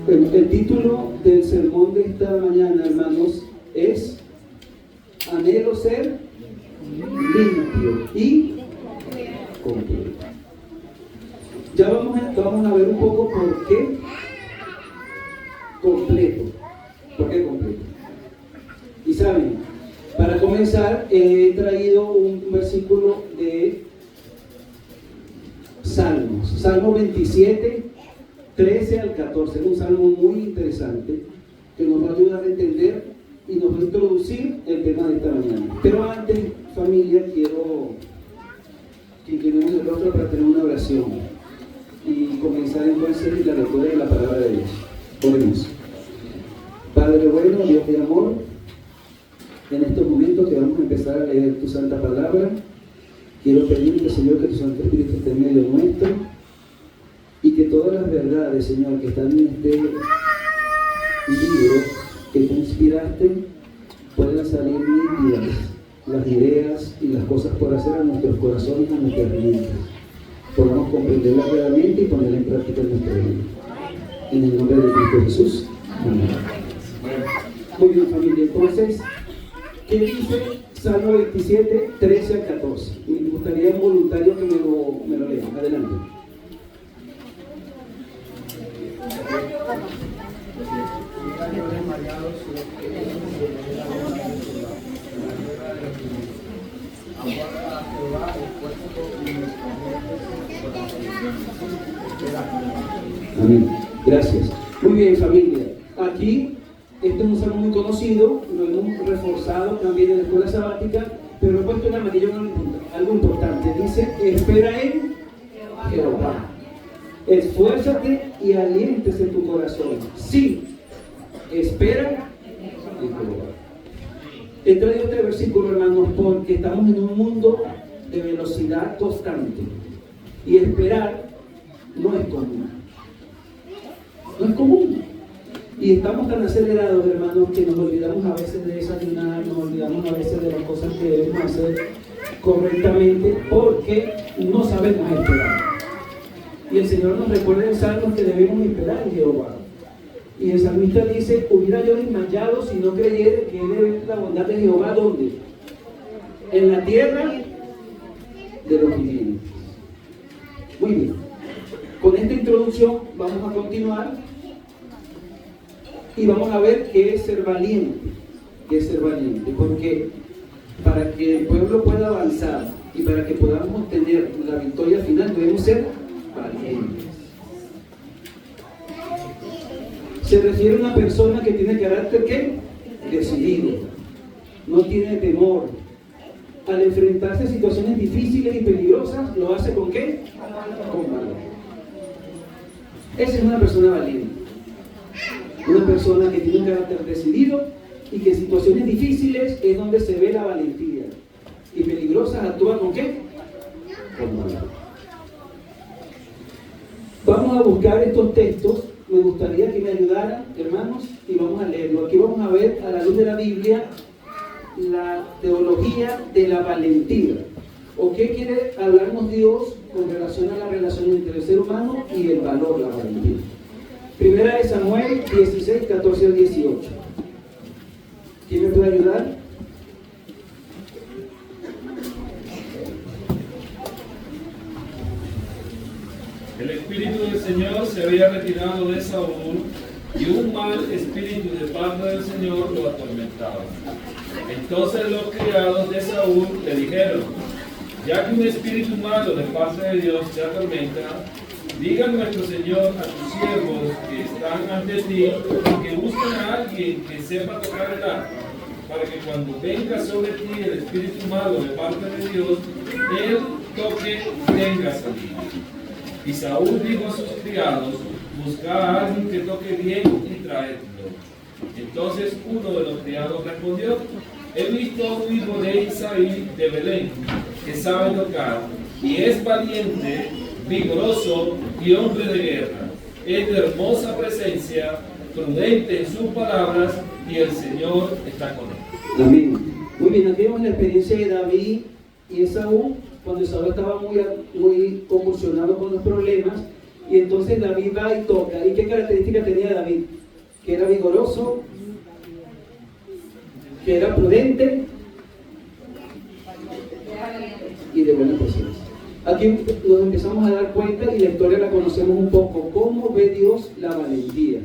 El título del sermón de esta mañana, hermanos, es Anhelo ser limpio y completo. Ya vamos a ver un poco por qué completo. ¿Por qué completo? Y saben, para comenzar he traído un versículo de Salmos, Salmo 27, 13 al 14, es un salmo muy interesante que nos va a ayudar a entender y nos va a introducir el tema de esta mañana. Pero antes, familia, quiero que inclinemos el rostro para tener una oración y comenzar entonces la lectura de la palabra de Dios. Oremos. Padre bueno, Dios de amor, en estos momentos que vamos a empezar a leer tu santa palabra, quiero pedirte, Señor, que tu Santo Espíritu esté en medio nuestro y que todas las verdades, Señor, que están en este libro que tú inspiraste puedan salir limpias las ideas y las cosas por hacer a nuestros corazones y a nuestras mentes. Podamos comprenderlas realmente y ponerlas en práctica en nuestra vida. En el nombre de Cristo Jesús. Amén. Muy bien, familia. Entonces, ¿qué dice Salmo 27, 13 al 14? Me gustaría un voluntario que me lo lea. Adelante. Amén. Gracias. Muy bien, familia. Aquí, este es un salmo muy conocido, lo hemos reforzado también en la escuela sabática, pero he puesto en amarillo algo importante. Dice, espera en Jehová. Esfuérzate y aliéntese tu corazón. Sí, espera en Jehová. He traído este versículo, hermanos, porque estamos en un mundo de velocidad constante. Y esperar no es común. No es común. Y estamos tan acelerados, hermanos, que nos olvidamos a veces de desayunar, nos olvidamos a veces de las cosas que debemos hacer correctamente porque no sabemos esperar. Y el Señor nos recuerda en Salmos que debemos esperar en Jehová. Y el salmista dice, hubiera yo desmayado si no creyera que Él debe ver la bondad de Jehová, ¿dónde? En la tierra de los vivientes. Muy bien. Con esta introducción vamos a continuar y vamos a ver qué es ser valiente. ¿Qué es ser valiente? Porque para que el pueblo pueda avanzar y para que podamos obtener la victoria final debemos ser valientes. Se refiere a una persona que tiene carácter ¿qué? Decidido, no tiene temor. Al enfrentarse a situaciones difíciles y peligrosas, ¿lo hace con qué? Con valor. Esa es una persona valiente. Una persona que tiene un carácter decidido y que en situaciones difíciles es donde se ve la valentía. Y peligrosas actúa con qué? Con valor. Vamos a buscar estos textos. Me gustaría que me ayudaran, hermanos, y vamos a leerlo. Aquí vamos a ver a la luz de la Biblia la teología de la valentía. ¿O qué quiere hablarnos Dios con relación a la relación entre el ser humano y el valor, la valentía? Primera de Samuel 16, 14 al 18. ¿Quién me puede ayudar? El espíritu del Señor se había retirado de Saúl y un mal espíritu de parte del Señor lo atormentaba. Entonces los criados de Saúl le dijeron, ya que un espíritu malo de parte de Dios te atormenta, diga nuestro Señor a tus siervos que están ante ti que busquen a alguien que sepa tocar el arpa, para que cuando venga sobre ti el espíritu malo de parte de Dios, él toque y tenga salida. Y Saúl dijo a sus criados, buscad a alguien que toque bien y traedlo. Entonces uno de los criados respondió, he visto a un hijo de Isaí de Belén, que sabe tocar, y es valiente, vigoroso y hombre de guerra. Es de hermosa presencia, prudente en sus palabras, y el Señor está con él. Amén. Muy bien, aquí vemos la experiencia de David y Esaú, cuando Esaú estaba muy convulsionado con los problemas, Y entonces David va y toca. ¿Y qué característica tenía David? Que era vigoroso, que era prudente y de buena presencia. Aquí nos empezamos a dar cuenta y la historia la conocemos un poco. ¿Cómo ve Dios la valentía?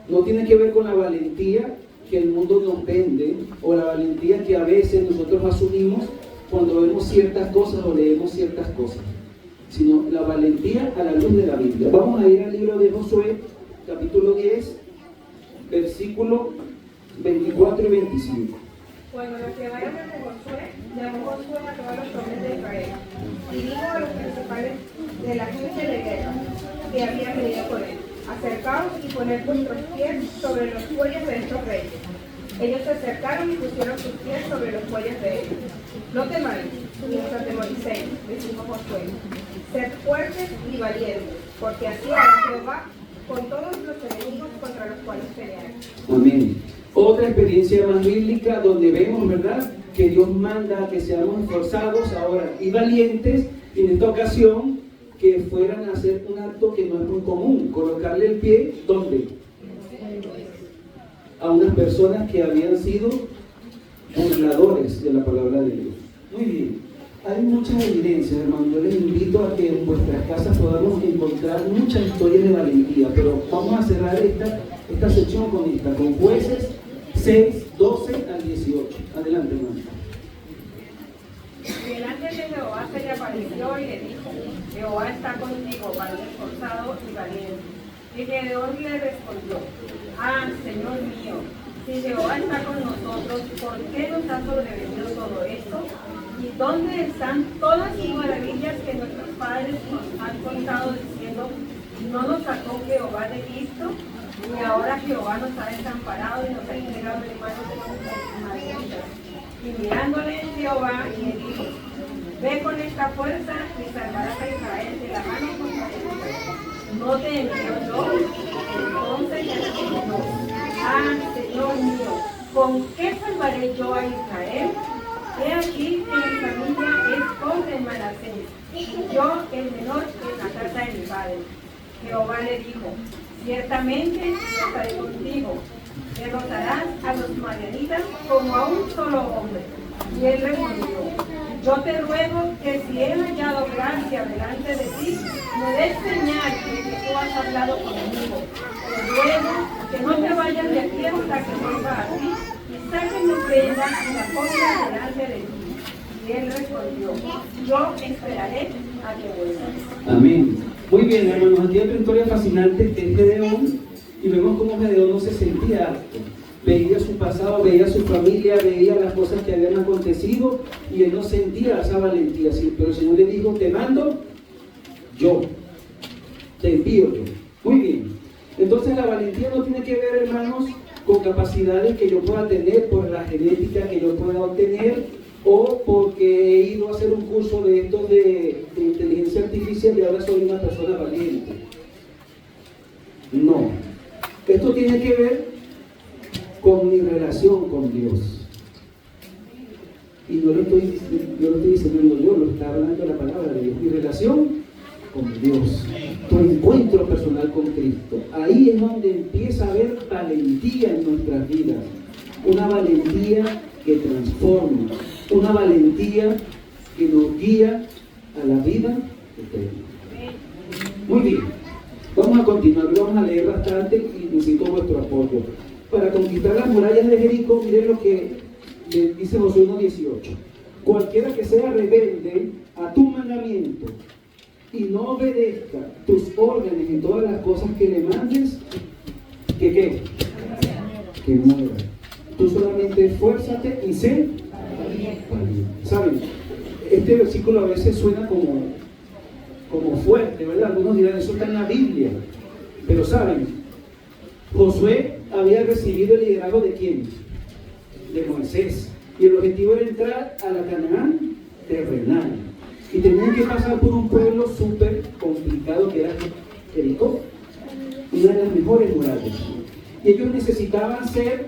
No tiene que ver con la valentía que el mundo nos vende o la valentía que a veces nosotros asumimos cuando vemos ciertas cosas o leemos ciertas cosas, sino la valentía a la luz de la Biblia. Vamos a ir al libro de Josué, capítulo 10, versículo 24 y 25. Cuando los llevaron ante Josué, llamó Josué a todos los hombres de Israel y dijo a los principales de la gente de guerra que habían venido con él: acercaos y poned vuestros pies sobre los cuellos de estos reyes. Ellos se acercaron y pusieron sus pies sobre los cuellos de ellos. No temáis, ni os atemorizéis, les dijo Josué. Sed fuertes y valientes, porque así hará Jehová con todos los enemigos contra los cuales peleáis. Amén. Otra experiencia más bíblica donde vemos, ¿verdad?, que Dios manda a que seamos esforzados ahora y valientes, y en esta ocasión que fueran a hacer un acto que no es muy común, colocarle el pie, ¿dónde? A unas personas que habían sido burladores de la palabra de Dios. Muy bien, hay muchas evidencias, hermano. Yo les invito a que en vuestras casas podamos encontrar muchas historias de valentía, pero vamos a cerrar esta sección con Jueces 6, 12 al 18. Adelante, hermano. Delante de Jehová se le apareció y le dijo: Jehová está contigo, varón esforzado y valiente. Y Gedeón le respondió: ah, Señor mío, si Jehová está con nosotros, ¿por qué nos ha sobrevenido todo esto? ¿Y dónde están todas las maravillas que nuestros padres nos han contado diciendo: no nos sacó Jehová de Egipto? Y ahora Jehová nos ha desamparado y nos ha entregado en manos de nuestros maravillas. Y mirándole Jehová y le dijo: ve con esta fuerza y salvarás a Israel de la mano contra ellos. ¿No te envío yo? Entonces le respondió: ah, Señor mío, ¿con qué salvaré yo a Israel? He aquí que mi familia es pobre en Manasés, yo el menor en la casa de mi padre. Jehová le dijo: ciertamente yo estaré contigo, derrotarás a los madianitas como a un solo hombre. Y él respondió: yo te ruego que si he hallado gracia delante de ti, me des señal de que tú has hablado conmigo. Te ruego que no te vayas de aquí hasta que vuelva a ti y saques mi prenda y la ponga delante de ti. Y él respondió: yo esperaré a que vuelvas. Amén. Muy bien, hermanos, aquí hay otra historia fascinante que es Gedeón, y vemos cómo Gedeón no se sentía apto. Veía su pasado, veía su familia, veía las cosas que habían acontecido, y él no sentía esa valentía. Sí, pero el Señor le dijo: te mando yo, te envío yo. Muy bien. Entonces la valentía no tiene que ver, hermanos, con capacidades que yo pueda tener por la genética que yo pueda obtener, o porque he ido a hacer un curso de estos de inteligencia artificial y ahora soy una persona valiente. No. Esto tiene que ver con mi relación con Dios. Y no lo estoy diciendo yo, lo está hablando la palabra de Dios. Mi relación con Dios, tu encuentro personal con Cristo. Ahí es donde empieza a haber valentía en nuestras vidas. Una valentía que transforma, una valentía que nos guía a la vida eterna. Muy bien, vamos a continuar, vamos a leer bastante y necesito vuestro apoyo. Para conquistar las murallas de Jericó, miren lo que le dice Josué 1:18. Cualquiera que sea rebelde a tu mandamiento y no obedezca tus órdenes en todas las cosas que le mandes, ¿que qué? Que muera. Tú solamente esfuérzate y sé valiente. ¿Saben? Este versículo a veces suena como fuerte, ¿verdad? Algunos dirán: eso está en la Biblia. Pero ¿saben? Josué había recibido el liderazgo ¿de quién? De Moisés. Y el objetivo era entrar a la Canaán terrenal. Y tenían que pasar por un pueblo súper complicado que era Jericó, una de las mejores murallas. Y ellos necesitaban ser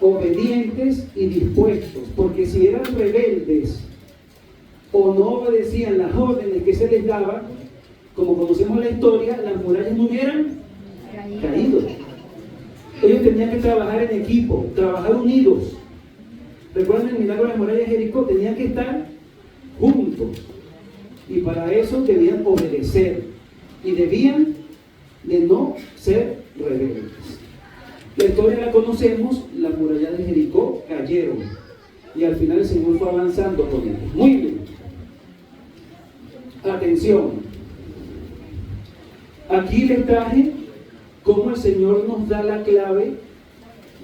obedientes y dispuestos, porque si eran rebeldes o no obedecían las órdenes que se les daba, como conocemos la historia, las murallas no hubieran caído. Ellos tenían que trabajar en equipo, trabajar unidos. Recuerden el milagro de las murallas de Jericó, tenían que estar juntos. Y para eso debían obedecer. Y debían de no ser rebeldes. La historia la conocemos, las murallas de Jericó cayeron. Y al final el Señor fue avanzando con ellos. Muy bien. Atención. Aquí les traje cómo el Señor nos da la clave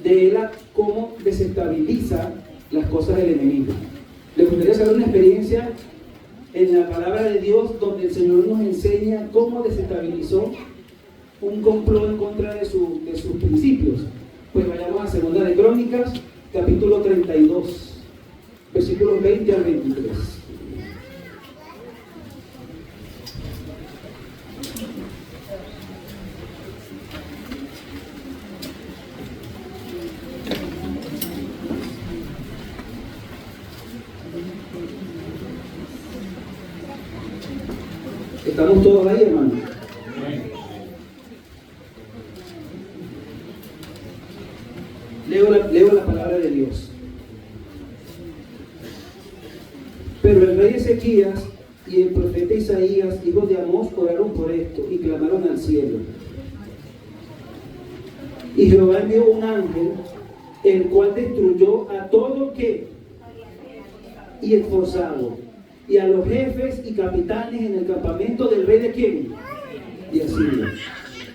de cómo desestabiliza las cosas del enemigo. Les gustaría saber una experiencia en la palabra de Dios donde el Señor nos enseña cómo desestabilizó un complot en contra de sus principios. Pues vayamos a Segunda de Crónicas, capítulo 32, versículos 20 al 23. ¿Estamos todos ahí, hermano? Leo la palabra de Dios. Pero el rey Ezequías y el profeta Isaías, hijos de Amós, oraron por esto y clamaron al cielo. Y Jehová envió un ángel, el cual destruyó a todo que y esforzado, y a los jefes y capitanes en el campamento del rey de quién, de Asiria.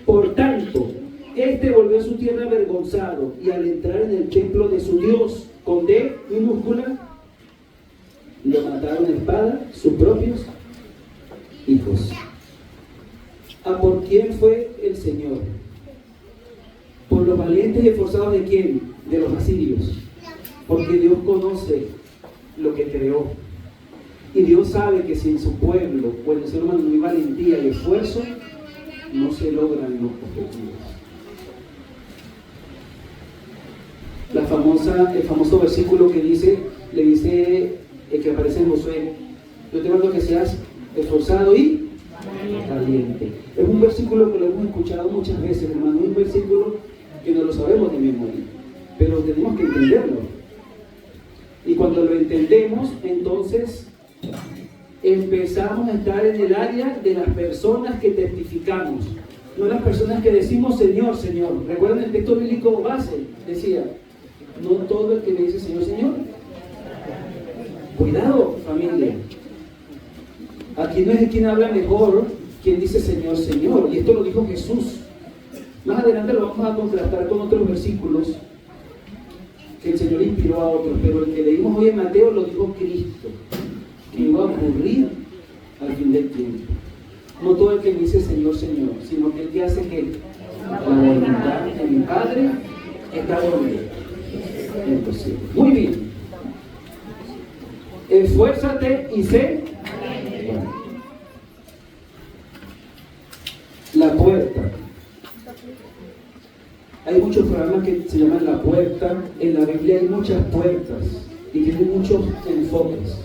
Por tanto, este volvió a su tierra avergonzado, y al entrar en el templo de su Dios con D minúscula, lo mataron a espada sus propios hijos. ¿A por quién fue el Señor? ¿Por los valientes y esforzados de quién? De los asirios. Porque Dios conoce lo que creó. Y Dios sabe que si en su pueblo o en el ser humano no hay valentía y esfuerzo, no se logran los objetivos. El famoso versículo que le dice que aparece en Josué: yo te mando que seas esforzado y valiente. Es un versículo que lo hemos escuchado muchas veces, hermano. Es un versículo que no lo sabemos de memoria, pero tenemos que entenderlo. Y cuando lo entendemos, entonces empezamos a estar en el área de las personas que testificamos, no las personas que decimos Señor, Señor. ¿Recuerdan el texto bíblico base? Decía, no todo el que me dice Señor, Señor. Cuidado, familia. Aquí no es quien habla mejor, quien dice Señor, Señor. Y esto lo dijo Jesús. Más adelante lo vamos a contrastar con otros versículos que el Señor inspiró a otros, pero el que leímos hoy en Mateo lo dijo Cristo, que iba a ocurrir al fin del tiempo. No todo el que dice Señor, Señor, sino que el que hace que la voluntad de mi Padre está donde en los cielos. Muy bien. Esfuérzate y sé. La puerta. Hay muchos programas que se llaman La Puerta. En la Biblia hay muchas puertas y tienen muchos enfoques.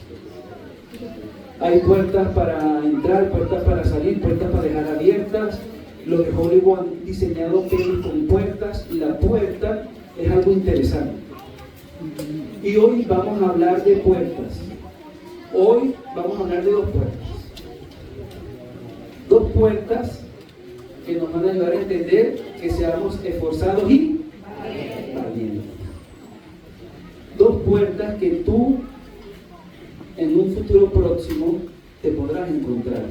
Hay puertas para entrar, puertas para salir, puertas para dejar abiertas. Los de Hollywood han diseñado pelis con puertas, y la puerta es algo interesante. Y hoy vamos a hablar de puertas. Hoy vamos a hablar de dos puertas. Dos puertas que nos van a ayudar a entender que seamos esforzados y valientes. Dos puertas que tú en un futuro próximo te podrás encontrar.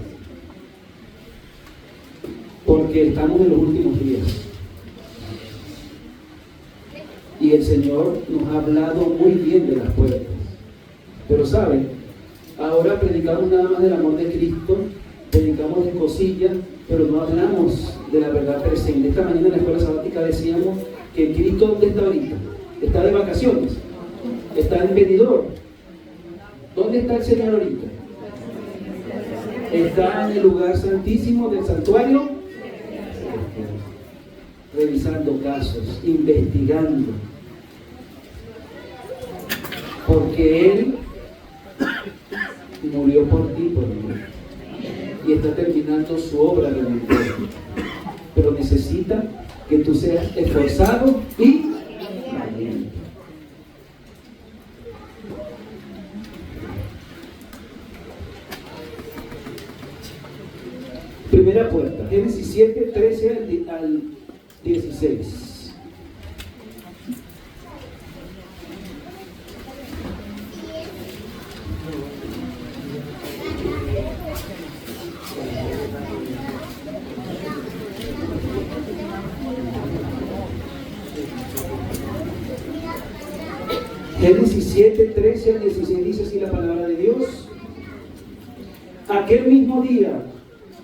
Porque estamos en los últimos días. Y el Señor nos ha hablado muy bien de las puertas. Pero ¿saben? Ahora predicamos nada más del amor de Cristo, predicamos de cosillas, pero no hablamos de la verdad presente. Esta mañana en la escuela sabática decíamos que Cristo, ¿dónde está ahorita? Está de vacaciones, está en venidor. ¿Dónde está el Señor ahorita? Está en el lugar santísimo del santuario, revisando casos, investigando, porque Él murió por ti, por mí, y está terminando su obra redentora. Pero necesita que tú seas esforzado y valiente. Primera puerta, Génesis 7, 13 al 16. Génesis 7, 13 al 16 dice así la palabra de Dios. Aquel mismo día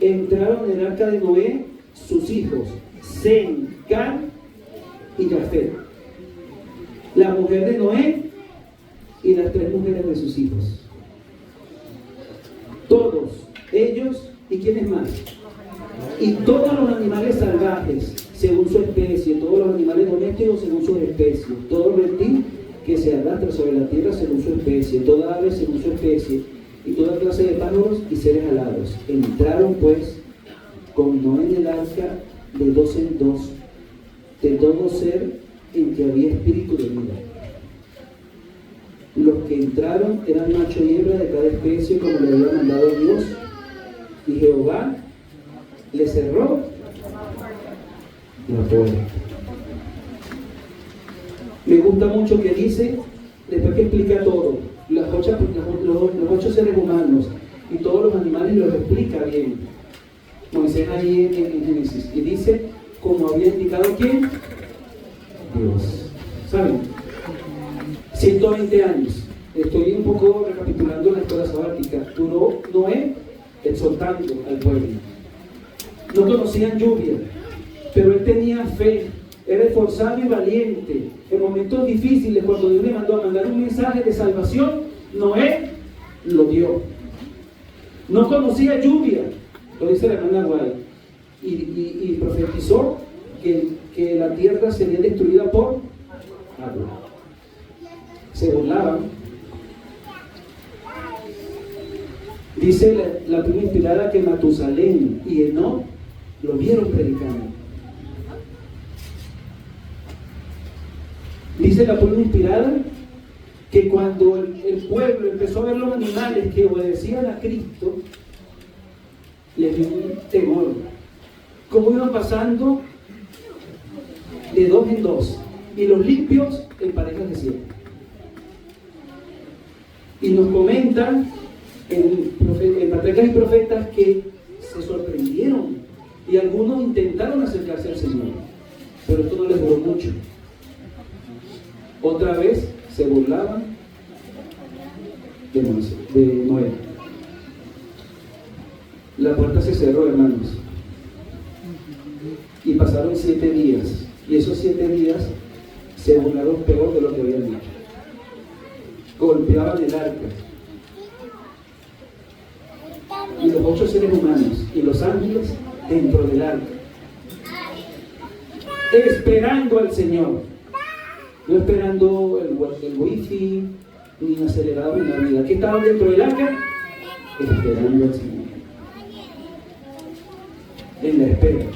entraron en el arca de Noé sus hijos, Sem, Cam y Jafet, la mujer de Noé y las 3 mujeres de sus hijos. Todos ellos, ¿y quiénes más? Y todos los animales salvajes, según su especie, todos los animales domésticos según sus especies, todo reptil que se arrastra sobre la tierra según su especie, toda ave según su especie, y toda clase de pájaros y seres alados. Entraron pues con Noé en el arca de 2 en 2, de todo ser en que había espíritu de vida. Los que entraron eran macho y hembra de cada especie, como le había mandado Dios, y Jehová le cerró la puerta. Me gusta mucho que dice, después que explica todo, los 8 seres humanos y todos los animales, los explica bien Moisés ahí en Génesis, y dice, como había indicado ¿quién? Dios. ¿Saben? 120 años, estoy un poco recapitulando la escuela sabática, duró Noé exhortando al pueblo. No conocían lluvia, pero él tenía fe, era esforzado y valiente. En momentos difíciles, cuando Dios le mandó a mandar un mensaje de salvación, Noé lo dio. No conocía lluvia, lo dice la hermana Guay, y profetizó que la tierra sería destruida por agua. Se burlaban. Dice la prima inspirada que Matusalén y Enoc lo vieron predicando. Dice la prima inspirada que cuando el pueblo empezó a ver los animales que obedecían a Cristo, les dio un temor. Cómo iban pasando de 2 en 2 y los limpios en parejas de 7. Y nos comentan en Patriarcas y Profetas que se sorprendieron y algunos intentaron acercarse al Señor, pero esto no les duró mucho. Otra vez se burlaban de Noé. La puerta se cerró, hermanos, y pasaron 7 días, y esos 7 días se burlaron peor de lo que habían dicho. Golpeaban el arca, y los 8 seres humanos y los ángeles dentro del arca, esperando al Señor. No esperando el wifi, ni acelerado en la vida. ¿Qué estaban dentro del arca? Esperando al Señor. En la espera.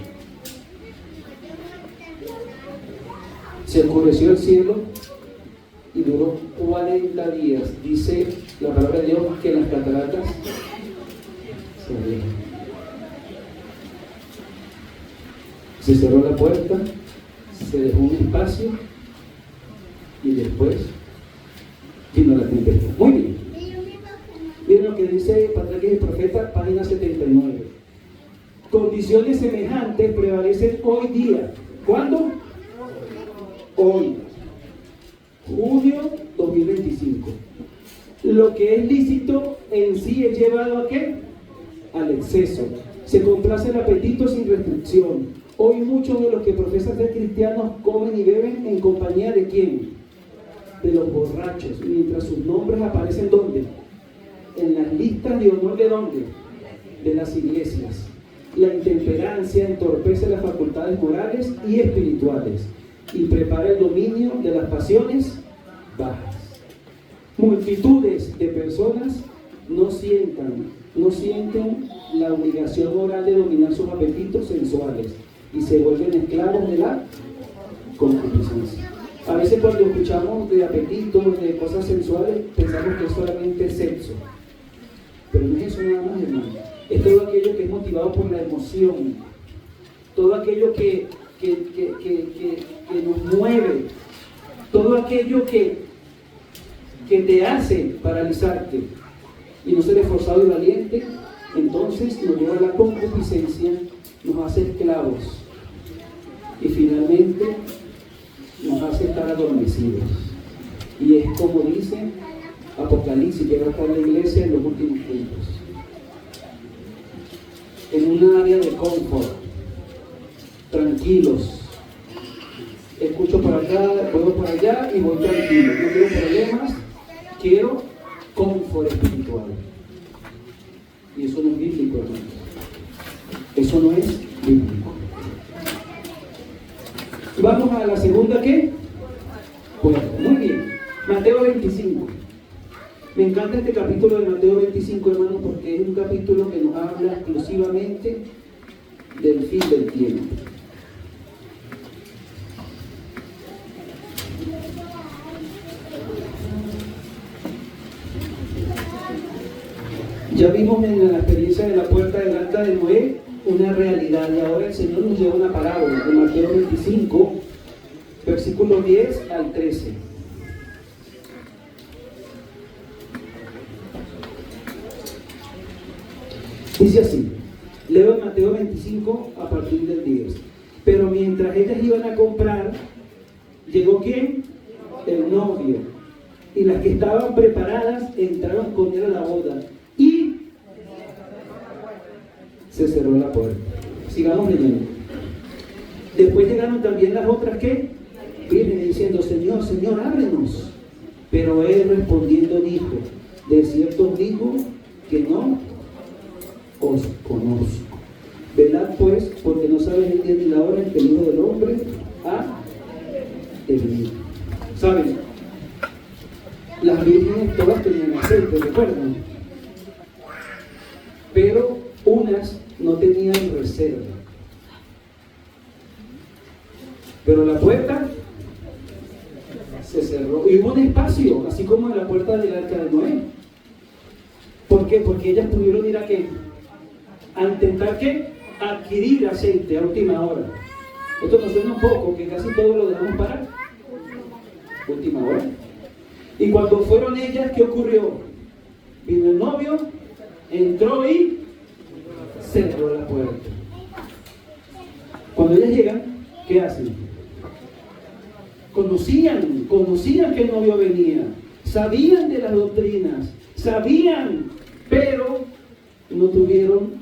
Se oscureció el cielo y duró 40 días. Dice la palabra de Dios que las cataratas se abrieron. Se cerró la puerta, se dejó un espacio, y después vino la tempestad. Muy bien. Miren lo que dice Patriarcas y Profetas, página 79. Condiciones semejantes prevalecen hoy día. ¿Cuándo? Hoy. Junio 2025. Lo que es lícito en sí es llevado ¿a qué? Al exceso. Se complace el apetito sin restricción. Hoy muchos de los que profesan ser cristianos comen y beben en compañía de ¿quién? De los borrachos, mientras sus nombres aparecen ¿dónde? En las listas de honor de ¿dónde? De las iglesias. La intemperancia entorpece las facultades morales y espirituales y prepara el dominio de las pasiones bajas. Multitudes de personas no sientan no sienten la obligación moral de dominar sus apetitos sensuales y se vuelven esclavos de la concupiscencia. A veces cuando escuchamos de apetitos, de cosas sensuales, pensamos que es solamente sexo. Pero no es eso nada más, hermano. Es todo aquello que es motivado por la emoción. Todo aquello que nos mueve. Todo aquello que te hace paralizarte y no ser esforzado y valiente, entonces nos lleva a la concupiscencia, nos hace esclavos y finalmente nos hace estar adormecidos. Y es como dice Apocalipsis, que va a estar la iglesia en los últimos tiempos, en un área de confort, tranquilos. Escucho por acá, puedo por allá y voy tranquilo. No quiero problemas, quiero confort espiritual. Y eso no es bíblico, hermano. Eso no es bíblico. Vamos a la segunda, ¿qué? Puerta. Muy bien. Mateo 25. Me encanta este capítulo de Mateo 25, hermano, porque es un capítulo que nos habla exclusivamente del fin del tiempo. Ya vimos en la experiencia de la puerta del arca de Noé una realidad, y ahora el Señor nos lleva una parábola de Mateo 25, versículos 10 al 13. Dice así, leo en Mateo 25 a partir del 10. Pero mientras ellas iban a comprar, ¿llegó quién? El novio. Y las que estaban preparadas entraron con él a la boda. Y se cerró la puerta. Sigamos leyendo. Después llegaron también las otras que vienen diciendo, Señor, Señor, ábrenos. Pero él respondiendo dijo, de cierto os digo que no os conozco. Velad pues, porque no sabes el día ni la hora en que el Hijo del Hombre ha de venir. ¿Saben? Las vírgenes todas tenían aceite, ¿recuerdan? Pero unas no tenían reserva. Pero la puerta se cerró. Y hubo un espacio, así como en la puerta del arca de Noé. ¿Por qué? Porque ellas pudieron ir a qué? A intentar ¿qué? Adquirir aceite a última hora. Esto nos suena un poco, que casi todo lo dejamos para última hora. Y cuando fueron ellas, ¿qué ocurrió? Vino el novio, entró y cerró la puerta. Cuando ellas llegan, ¿qué hacen? Conocían que el novio venía, sabían de las doctrinas, sabían, pero no tuvieron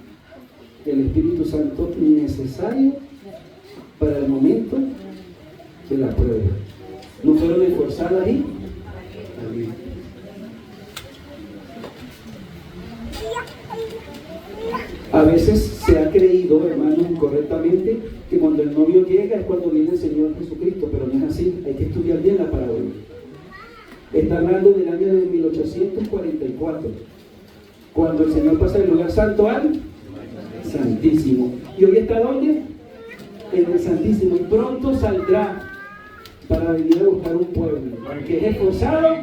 el Espíritu Santo necesario para el momento de la prueba. No fueron esforzadas y a veces se ha creído, hermanos, incorrectamente, que cuando el novio llega es cuando viene el Señor Jesucristo, pero no es así. Hay que estudiar bien la parábola. Está hablando del año de 1844, cuando el Señor pasa del lugar santo al Santísimo. ¿Y hoy está dónde? En el Santísimo. Y pronto saldrá para venir a buscar un pueblo que es esforzado.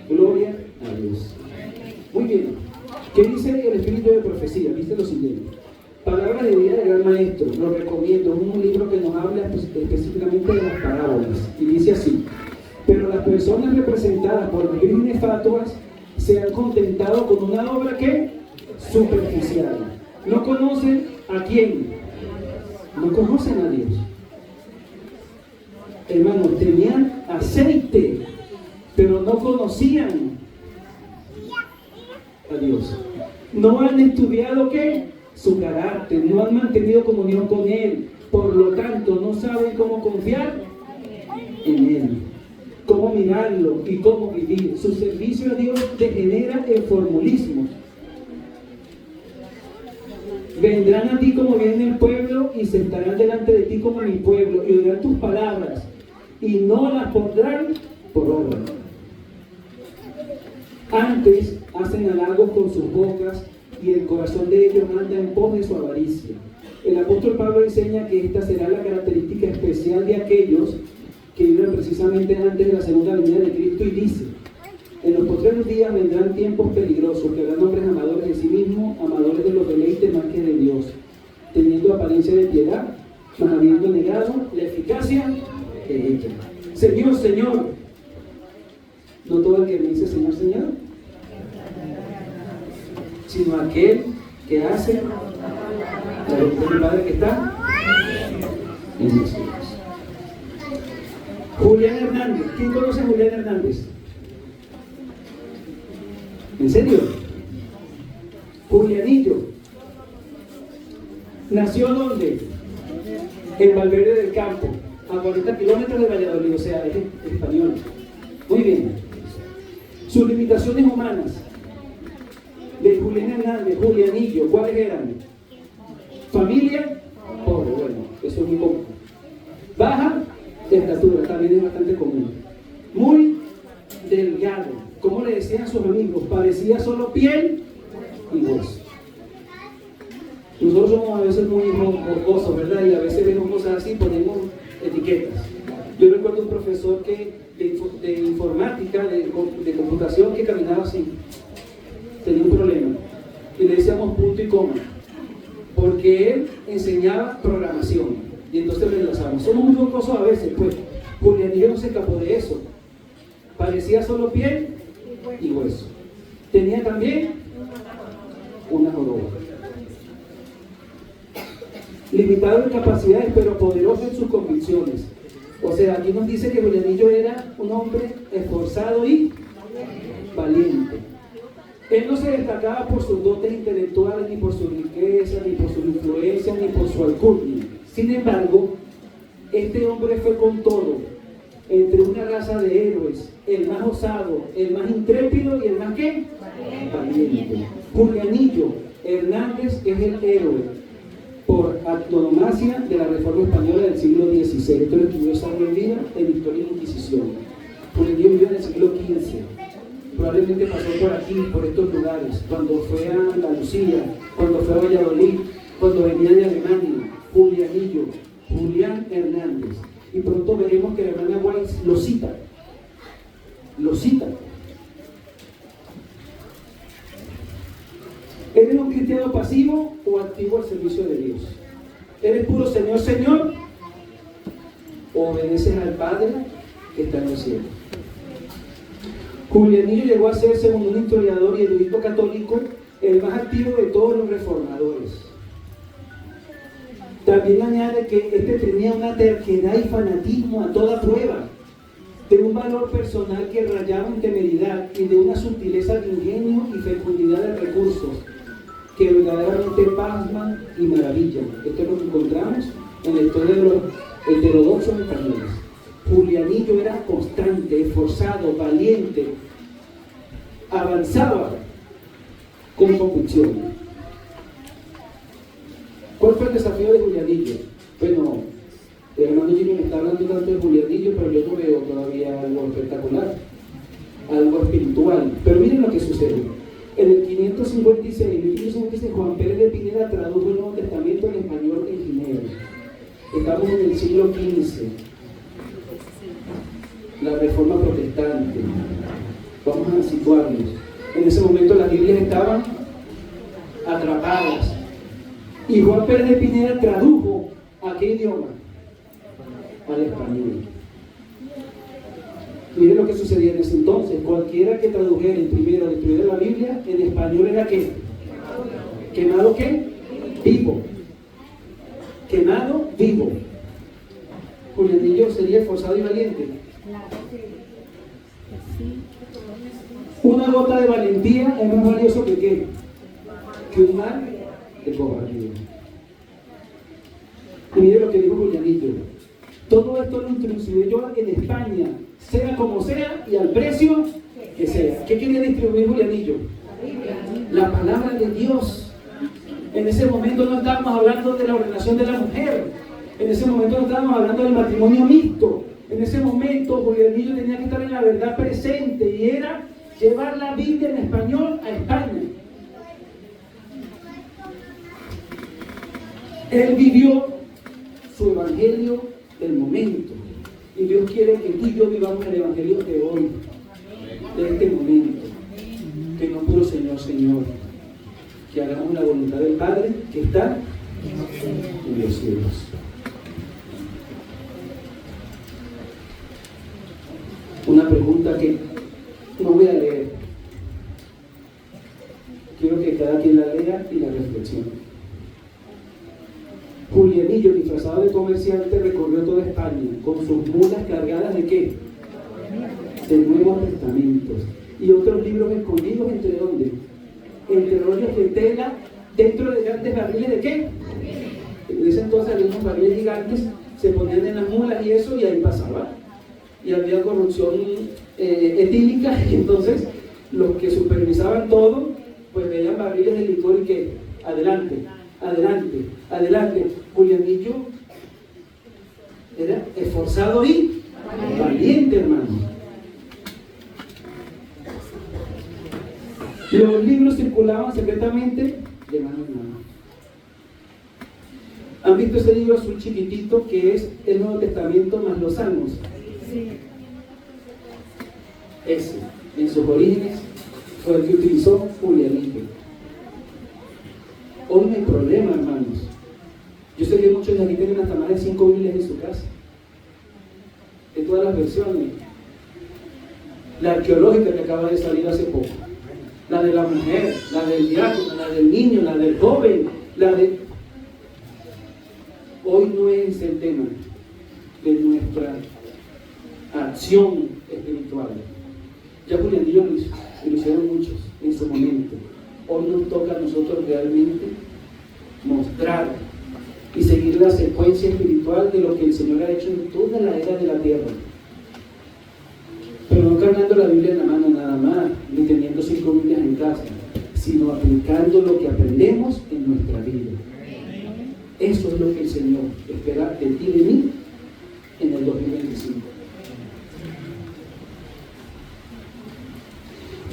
Gloria a Dios. Muy bien. ¿Qué dice el Espíritu de Profecía? Dice lo siguiente. Palabra de vida del gran maestro. Lo recomiendo. Es un libro que nos habla específicamente de las parábolas. Y dice así. Pero las personas representadas por las vírgenes fatuas se han contentado con una obra que superficial. No conocen a quién. No conocen a Dios. Hermanos, tenían aceite, pero no conocían a Dios. No han estudiado ¿qué? Su carácter, no han mantenido comunión con Él. Por lo tanto, no saben cómo confiar en Él, cómo mirarlo y cómo vivir. Su servicio a Dios degenera en formulismo. Vendrán a ti como viene el pueblo y se estarán delante de ti como mi pueblo y oirán tus palabras y no las pondrán por obra. Antes hacen halagos con sus bocas y el corazón de ellos anda en pos de su avaricia. El apóstol Pablo enseña que esta será la característica especial de aquellos que viven precisamente antes de la segunda venida de Cristo, y dice: en los postreros días vendrán tiempos peligrosos, que habrán hombres amadores de sí mismos, amadores de los deleites más que de Dios, teniendo apariencia de piedad, mas habiendo negado la eficacia de ella. Señor, Señor. No todo el que me dice Señor, Señor, sino aquel que hace la voluntad del Padre que está en los cielos. Julián Hernández. ¿Quién conoce a Julián Hernández? ¿En serio? Julianillo. ¿Nació dónde? En Valverde del Campo, a 40 kilómetros de Valladolid, o sea, es español. Muy bien. Sus limitaciones humanas de Julián Hernández, Julianillo, ¿cuáles eran? Familia, pobre, bueno, eso es muy común. Baja de estatura, también es bastante común. Muy delgado, como le decían sus amigos, parecía solo piel y hueso. Nosotros somos a veces muy jocosos, ¿verdad? Y a veces vemos cosas así, ponemos etiquetas. Yo recuerdo un profesor de informática, de computación, que caminaba así. Tenía un problema. Y le decíamos punto y coma, porque él enseñaba programación. Y entonces le enlazamos. Somos muy jocosos a veces, pues. Julianillo no se escapó de eso. Parecía solo piel y hueso. Tenía también una joroba. Limitado en capacidades, pero poderoso en sus convicciones. O sea, aquí nos dice que Julianillo era un hombre esforzado y valiente. Él no se destacaba por sus dotes intelectuales, ni por su riqueza, ni por su influencia, ni por su alcurnia. Sin embargo, este hombre fue con todo, entre una raza de héroes, el más osado, el más intrépido y el más ¿qué? Valiente. Julianillo Hernández es el héroe por antonomasia de la Reforma Española del siglo XVI. Esto lo escribió Samuel Vida en Historia y Inquisición. Julianillo vivió en el siglo XV. Probablemente pasó por aquí, por estos lugares, cuando fue a Andalucía, cuando fue a Valladolid, cuando venía de Alemania. Julianillo, Julián Hernández. Y pronto veremos que la hermana Weiss lo cita. ¿Eres un cristiano pasivo o activo al servicio de Dios? ¿Eres puro Señor, Señor? ¿O obedeces al Padre que está en los cielos? Julianillo llegó a ser, según un historiador y erudito católico, el más activo de todos los reformadores. También añade que este tenía una terquedad y fanatismo a toda prueba, de un valor personal que rayaba en temeridad y de una sutileza de ingenio y fecundidad de recursos que verdaderamente pasman y maravillan. Esto es lo que encontramos en la historia de los heterodoxos españoles. Julianillo era constante, esforzado, valiente, avanzaba con convicción. ¿Cuál fue el desafío de Julianillo? Bueno, el hermano Jimmy me está hablando tanto de Julianillo, pero yo no veo todavía algo espectacular, algo espiritual. Pero miren lo que sucede. En el 1556, Juan Pérez de Pineda tradujo el Nuevo Testamento en español en Ginebra. Estamos en el siglo XV. La Reforma Protestante. Vamos a situarnos. En ese momento las Biblias estaban atrapadas. Y Juan Pérez de Pineda tradujo ¿a qué idioma? Al español. Miren lo que sucedía en ese entonces. Cualquiera que tradujera en primero o destruyera la Biblia, en español era ¿qué? ¿Quemado qué? Vivo. Quemado vivo. Julianillo sería esforzado y valiente. Una gota de valentía es más valioso que ¿qué? Que un mar de cobardía. Y mire lo que dijo Julianillo: todo esto lo introduciré yo en España, sea como sea y al precio que sea. ¿Qué quería distribuir Julianillo? La palabra de Dios. En ese momento no estábamos hablando de la ordenación de la mujer, en ese momento no estábamos hablando del matrimonio mixto. En ese momento Julianillo tenía que estar en la verdad presente, y era llevar la Biblia en español a España. Él vivió su evangelio del momento. Y Dios quiere que tú y yo vivamos el evangelio de hoy, de este momento. Que no puro Señor, Señor. Que hagamos la voluntad del Padre que está en los cielos. Una pregunta que no voy a leer. Quiero que cada quien la lea y la reflexione. Julianillo, disfrazado de comerciante, recorrió toda España con sus mulas cargadas ¿de qué? De Nuevos Testamentos y otros libros escondidos ¿entre dónde? Entre rollos de tela dentro de grandes barriles ¿de qué? En ese entonces había unos barriles gigantes, se ponían en las mulas y eso, y ahí pasaba. Y había corrupción etílica, y entonces los que supervisaban todo, pues veían barriles de licor y que adelante, adelante, adelante. Julianillo era esforzado y valiente, hermano. Los libros circulaban secretamente de mano en mano. ¿Han visto ese libro azul chiquitito que es el Nuevo Testamento más los Salmos? Sí. Ese, en sus orígenes, fue el que utilizó Julianillo. Hoy no hay problema, hermanos. Yo sé que muchos de aquí tienen hasta más de 5 Biblias en su casa, de todas las versiones. La arqueológica que acaba de salir hace poco, la de la mujer, la del diácono, la del niño, la del joven, la de... Hoy no es el tema de nuestra acción espiritual. Ya Julianillo lo hicieron muchos en su momento. Hoy nos toca a nosotros realmente mostrar y seguir la secuencia espiritual de lo que el Señor ha hecho en toda la era de la tierra. Pero no cargando la Biblia en la mano nada más, ni teniendo 5 Biblias en casa, sino aplicando lo que aprendemos en nuestra vida. Eso es lo que el Señor espera de ti y de mí en el 2025.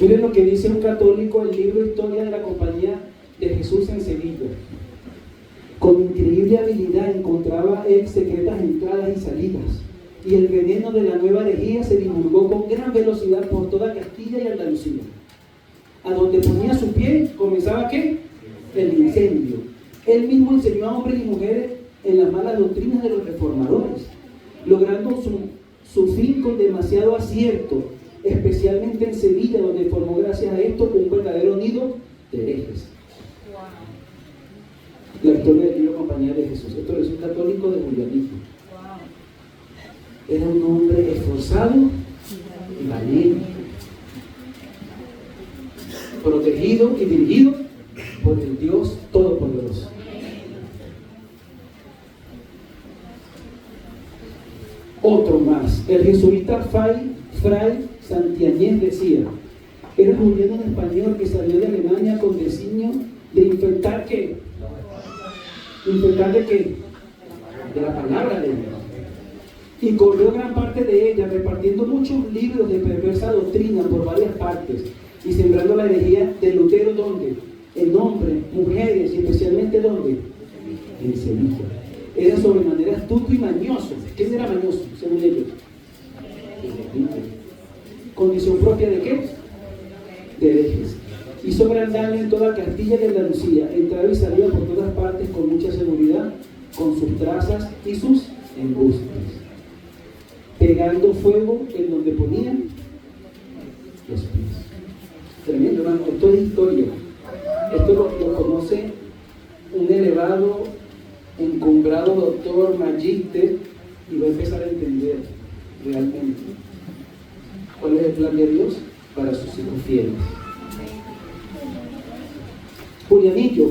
Miren lo que dice un católico, el libro Historia de la Compañía de Jesús en Sevilla. Con increíble habilidad encontraba él secretas entradas y salidas, y el veneno de la nueva herejía se divulgó con gran velocidad por toda Castilla y Andalucía. A donde ponía su pie, comenzaba ¿qué? El incendio. Él mismo enseñó a hombres y mujeres en las malas doctrinas de los reformadores, logrando su fin con demasiado acierto, especialmente en Sevilla, donde formó gracias a esto un verdadero nido de herejes. La historia del libro Compañía de Jesús. Esto es un católico de Julianillo. Era un hombre esforzado y valiente, protegido y dirigido por el Dios Todopoderoso. Otro más, el jesuita Fray Santiañez decía: era un gobierno español que salió de Alemania con designio de infectar ¿qué? ¿Infectar de qué? De la palabra de Dios. Y corrió gran parte de ella, repartiendo muchos libros de perversa doctrina por varias partes y sembrando la herejía de Lutero, ¿dónde? En hombres, mujeres y especialmente ¿dónde? En Sevilla. Era sobremanera astuto y mañoso. ¿Quién era mañoso, según ellos? ¿Condición propia de qué? De herejes. Hizo gran daño en toda Castilla y Andalucía. Entraba y salía por todas partes con mucha seguridad, con sus trazas y sus embustes, pegando fuego en donde ponían los pies. Tremendo, hermano. Esto es historia. Esto lo conoce un elevado, encumbrado doctor, magíster, y va a empezar a entender realmente cuál es el plan de Dios para sus hijos fieles. Julianillo: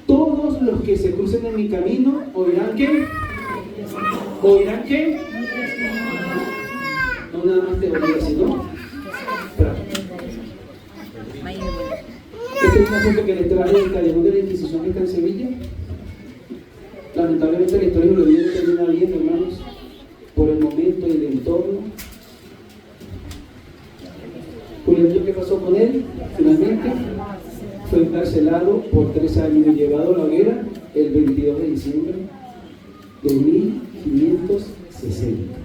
todos los que se crucen en mi camino oirán ¿qué? ¿Oirán qué? No nada más teoría, sino práctica. Este es un asunto que les traje del Callejón de la Inquisición que está en Sevilla. Lamentablemente la historia lo viene termina bien, hermanos, por el momento y el entorno. Julianillo, ¿qué pasó con él? Finalmente fue encarcelado por 3 años y llevado a la hoguera el 22 de diciembre de 1560.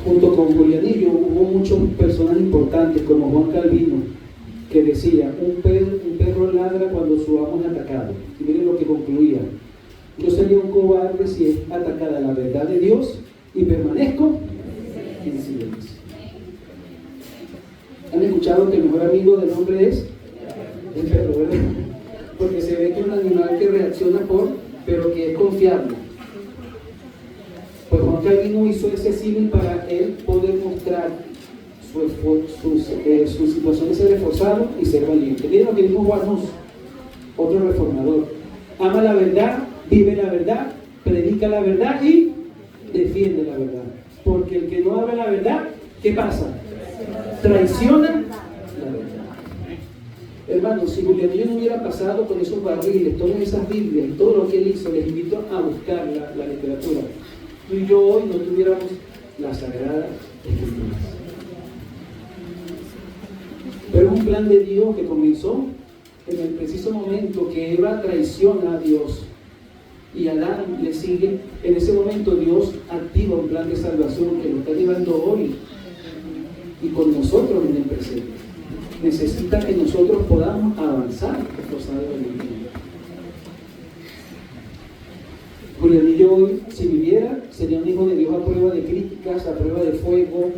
Junto con Julianillo hubo muchas personas importantes como Juan Calvino, que decía: un perro ladra cuando su amo es atacado. Y miren lo que concluía: yo sería un cobarde si es atacada la verdad de Dios y permanezco en silencio. ¿Han escuchado que el mejor amigo del hombre es el perro, verdad? Porque se ve que es un animal que reacciona pero que es confiable. Pues Juan Calvino hizo ese símil para él poder mostrar su situación de ser esforzado y ser valiente. Miren lo que dijo Juan Hus, otro reformador: ama la verdad, vive la verdad, predica la verdad y defiende la verdad. Porque el que no habla la verdad, ¿qué pasa? Traiciona la verdad. Hermanos, si Julianillo no hubiera pasado con esos barriles, todas esas Biblias y todo lo que él hizo, les invito a buscar la literatura. Tú y yo hoy no tuviéramos la Sagrada Escritura. Pero es un plan de Dios que comenzó en el preciso momento que Eva traiciona a Dios y Adán le sigue. En ese momento Dios activa un plan de salvación que lo está llevando hoy y con nosotros en el presente. Necesita que nosotros podamos avanzar esforzadamente. Julianillo hoy, si viviera, sería un hijo de Dios a prueba de críticas, a prueba de fuego.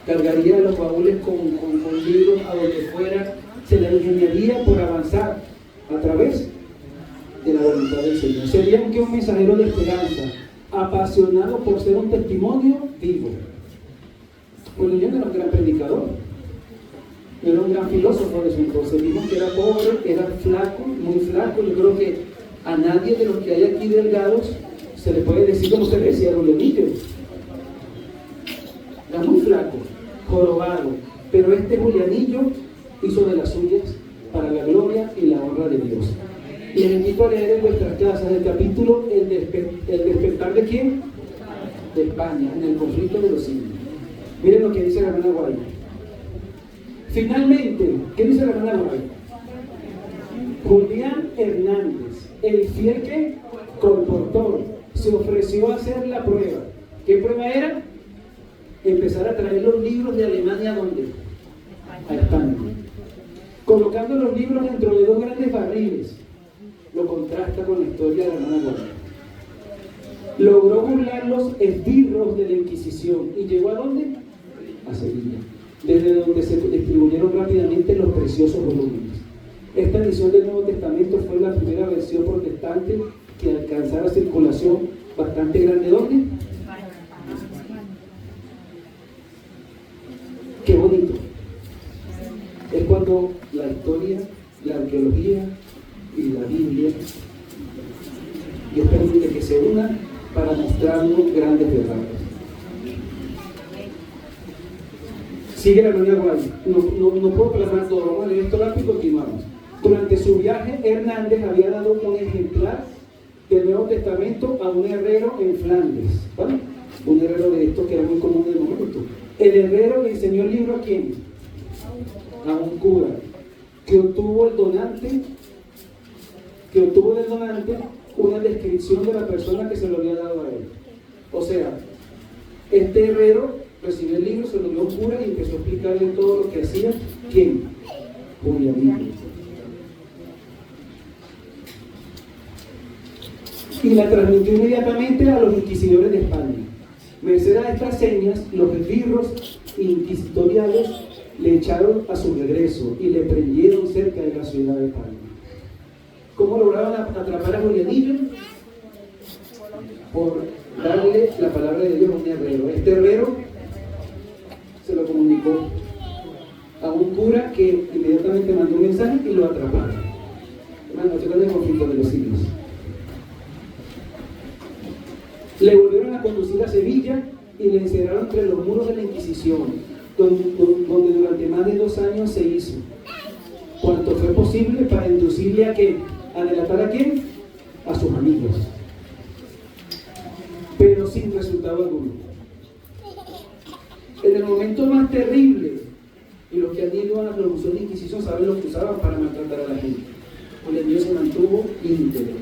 Cargaría los baúles con libros a donde fuera, se le ingeniaría por avanzar a través de la voluntad del Señor. Sería un mensajero de esperanza, apasionado por ser un testimonio vivo. Bueno, yo no era un gran predicador, no era un gran filósofo de su entonces. Vimos que era pobre, era flaco, muy flaco. Yo creo que a nadie de los que hay aquí delgados se le puede decir como se le decía a Julianillo. Era muy flaco, jorobado, pero este Julianillo hizo de las suyas para la gloria y la honra de Dios. Y les invito a leer en vuestras casas el capítulo El despertar de ¿quién? De España, en el conflicto de los siglos. Miren lo que dice la hermana Guay. Finalmente, ¿qué dice la hermana Guay? Julián Hernández, el fiel que colportor, se ofreció a hacer la prueba. ¿Qué prueba era? Empezar a traer los libros de Alemania, ¿a dónde? A España. Colocando los libros dentro de 2 grandes barriles. Lo contrasta con la historia de la hermana Guay. Logró burlar los esbirros de la Inquisición y llegó ¿a dónde? A Sevilla, desde donde se distribuyeron rápidamente los preciosos volúmenes. Esta edición del Nuevo Testamento fue la primera versión protestante que alcanzara circulación bastante grande. ¿Dónde? Qué bonito. Es cuando la historia, la arqueología y la Biblia, Dios permite que se unan para mostrarnos grandes verdades. Sigue la hermana Guay. No puedo plasmar todo, vamos a leer esto rápido y continuamos. Durante su viaje, Hernández había dado un ejemplar del Nuevo Testamento a un herrero en Flandes, ¿vale? Un herrero de estos que era muy común en el momento. El herrero le enseñó el libro ¿a quién? A un cura, que obtuvo del donante una descripción de la persona que se lo había dado a él. O sea, este herrero recibió el libro, se lo dio a un cura y empezó a explicarle todo lo que hacía. ¿Quién? Julianillo. Y la transmitió inmediatamente a los inquisidores de España. Merced a estas señas, los esbirros inquisitoriales le echaron a su regreso y le prendieron cerca de la ciudad de España. ¿Cómo lograron atrapar a Julianillo? Por darle la palabra de Dios a un herrero. Este herrero se lo comunicó a un cura que inmediatamente mandó un mensaje y lo atraparon. Hermano, esto es el conflicto de los siglos. Le volvieron a conducir a Sevilla y le encerraron entre los muros de la Inquisición, donde durante más de 2 años se hizo cuanto fue posible para inducirle a ¿qué? ¿A delatar a quién? A sus amigos. Pero sin resultado alguno. En el momento más terrible, y los que han ido a la revolución de Inquisición saben lo que usaban para maltratar a la gente. Julián Millo se mantuvo íntegro,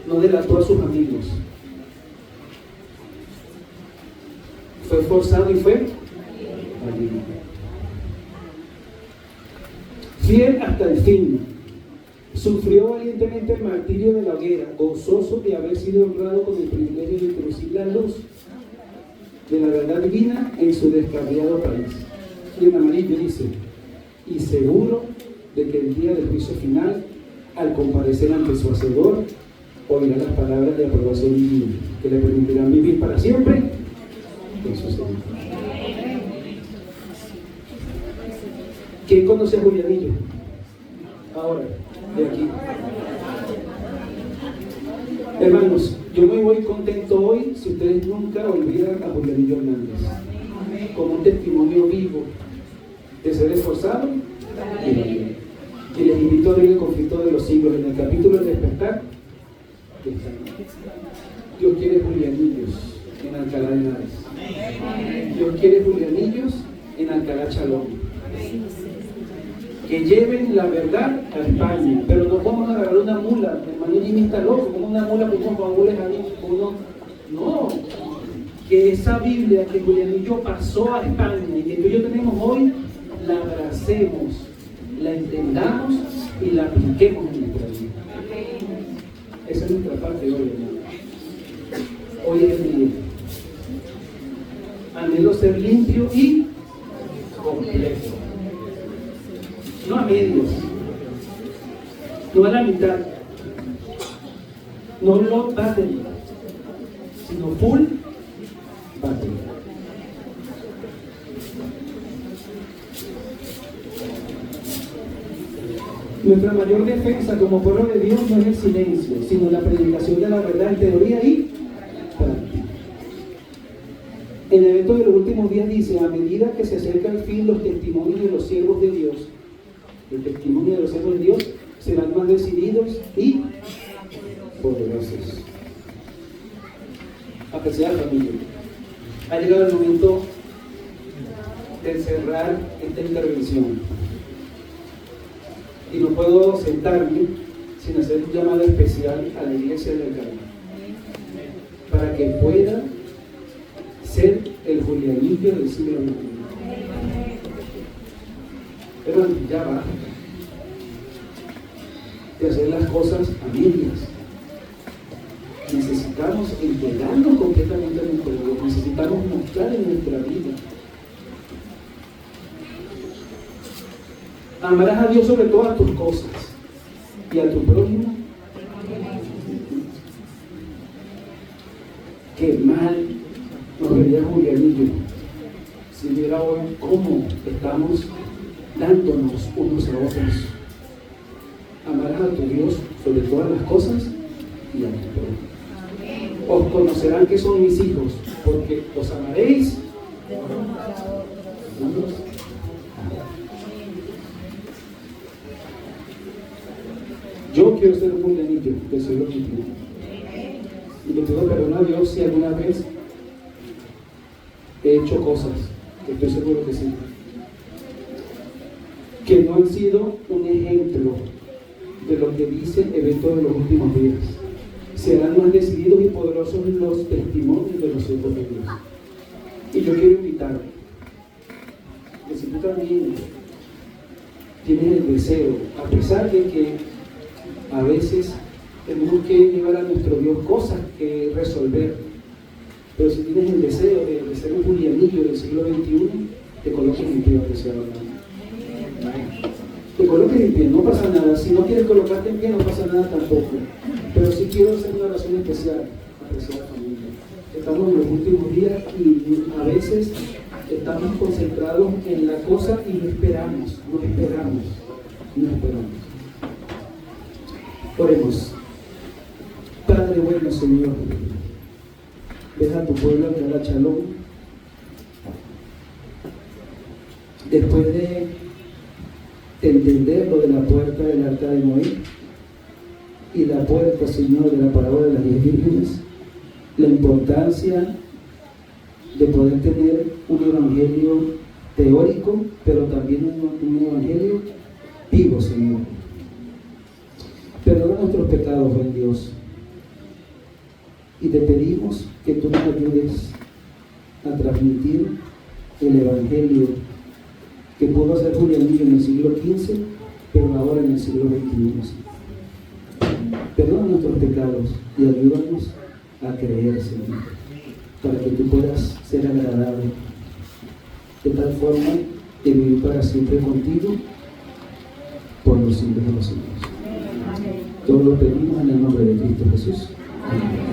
no delató a sus amigos. Fue forzado y fue valiente. Fiel hasta el fin. Sufrió valientemente el martirio de la hoguera, gozoso de haber sido honrado con el privilegio de introducir la luz de la verdad divina en su descarriado país. Y en amarillo dice, y seguro de que el día del juicio final, al comparecer ante su Hacedor, oirá las palabras de aprobación divina, que le permitirán vivir para siempre en su Señor. ¿Quién conoce a Julián Millo? Ahora, de aquí. Hermanos, yo me voy contento hoy si ustedes nunca olvidan a Julián Millo Hernández como un testimonio vivo de ser esforzado y valiente. Y les invito a leer el conflicto de los siglos en el capítulo del despertar. Dios quiere Julianillos en Alcalá de Henares. Dios quiere Julianillos en Alcalá Chalón. Que lleven la verdad a España, pero no vamos a agarrar una mula. El hermano Jimmy está loco, como una mula con unos baúles ahí, no. Que esa Biblia que Julianillo pasó a España y que tú y yo tenemos hoy, la abracemos, la entendamos y la apliquemos en nuestra vida. Esa es nuestra parte hoy, hermano. Hoy es el día. Anhelo ser limpio y completo. No a medios, no a la mitad, no low battery, sino full battery. Nuestra mayor defensa como pueblo de Dios no es el silencio, sino la predicación de la verdad en teoría y práctica. El evento de los últimos días dice, a medida que se acerca el fin, los testimonios de los siervos de Dios, el testimonio de los siervos de Dios, serán más decididos y poderosos. Apreciada familia, ha llegado el momento de cerrar esta intervención. Y no puedo sentarme sin hacer un llamado especial a la iglesia de Alcalá para que pueda ser el Julianillo del siglo XXI. Pero ya va de hacer las cosas a medias. Necesitamos entregarnos completamente a nuestro Dios. Necesitamos mostrar en nuestra vida. Amarás a Dios sobre todas tus cosas y a tu prójimo. Qué mal nos vería Julianillo si viera hoy cómo estamos dándonos unos a otros. Amarás a tu Dios sobre todas las cosas y a tu prójimo. Os conocerán que son mis hijos, porque os amaréis unos. Yo quiero ser un Julianillo del siglo XXI. Y le pido perdón a Dios si alguna vez he hecho cosas, que estoy seguro que sí, que no han sido un ejemplo de lo que dice el evento de los últimos días. Serán más decididos y poderosos los testimonios de los siervos de Dios. Y yo quiero invitarte, que si tú también tienes el deseo, a pesar de que a veces tenemos que llevar a nuestro Dios cosas que resolver, pero si tienes el deseo de ser un Julianillo del siglo XXI, te coloques en pie, apreciado hermano. Te coloques en pie, no pasa nada. Si no quieres colocarte en pie, no pasa nada tampoco. Pero sí quiero hacer una oración especial, apreciada familia. Estamos en los últimos días y a veces estamos concentrados en la cosa y no esperamos. Oremos. Padre bueno, Señor, deja a tu pueblo Alcalá Chalón. Después de entender lo de la puerta del arca de Noé y la puerta, Señor, de la parábola de las 10 vírgenes, la importancia de poder tener un evangelio teórico, pero también un evangelio vivo, Señor. Perdona nuestros pecados, buen Dios, y te pedimos que tú nos ayudes a transmitir el evangelio que pudo hacer Julianillo en el siglo XV, pero ahora en el siglo XXI. Perdona nuestros pecados y ayúdanos a creer, Señor, para que tú puedas ser agradable, de tal forma de vivir para siempre contigo, por los siglos de los siglos. Todo lo pedimos en el nombre de Cristo Jesús. Amén.